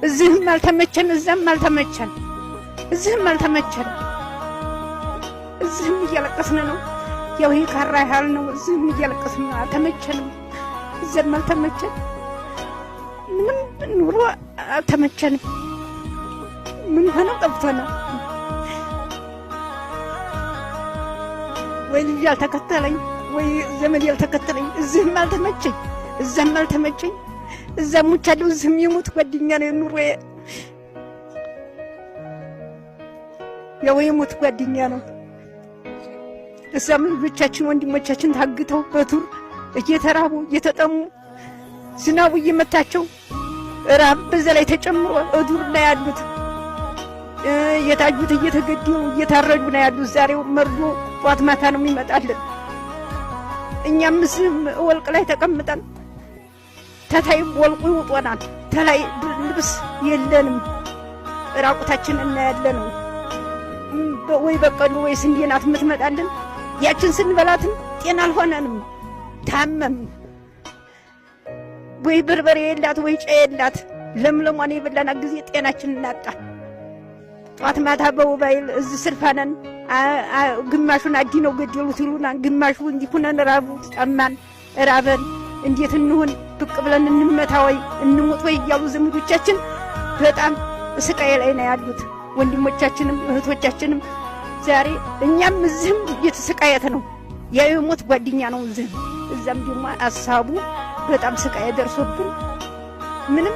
እዚህም አልተመቸን እዛም አልተመቸን እዚህም አልተመቸን እዚህም እያለቀስን ነው። ያው ይሄ ካራ ያህል ነው። እዚህም እያለቀስን ነው። አልተመቸንም እዛም አልተመቸን ምን ኑሮ አልተመቸንም። ምን ሆነው ጠፍቶ ነው ወይ ልጅ ያልተከተለኝ ወይ ዘመድ ያልተከተለኝ። እዚህም አልተመቸኝ እዛም አልተመቸኝ። እዛም ሙቻለሁ እዚህም የሞት ጓደኛ ነው ኑሮዬ። ያው የሞት ጓደኛ ነው። እዛም ልጆቻችን ወንድሞቻችን ታግተው በቱር እየተራቡ እየተጠሙ ዝናቡ እየመታቸው ራብ በዛ ላይ ተጨምሮ እዱር ላይ ያሉት የታጁት እየተገደሉ እየታረዱ ነው ያሉት። ዛሬው መርዶ ጧት ማታ ነው የሚመጣልን። እኛም እዚህም ወልቅ ላይ ተቀምጠን ተታይ ወልቁ ይውጦናል። ተላይ ልብስ የለንም። ራቁታችን እናያለን። ወይ በቀሉ ወይ ስንዴ ናት የምትመጣልን። ያችን ስንበላትም ጤና አልሆነንም። ታመም ወይ በርበሬ የላት ወይ ጨ የላት። ለምለሟን የበላና ጊዜ ጤናችን እናጣ። ጧት ማታ በሞባይል እዚህ ስልፋነን ግማሹን አዲነው ገደሉት ይሉናል። ግማሹ እንዲሁነን ራቡ ጠማን ራበን እንዴት እንሁን ብቅ ብለን እንመታ ወይ እንሞት ወይ እያሉ ዘመዶቻችን በጣም ስቃይ ላይ ነው ያሉት። ወንድሞቻችንም እህቶቻችንም ዛሬ እኛም እዚህም እየተሰቃየት ነው። የሞት ጓደኛ ነው እዚህም እዛም ደግሞ አሳቡ በጣም ስቃይ ደርሶብን ምንም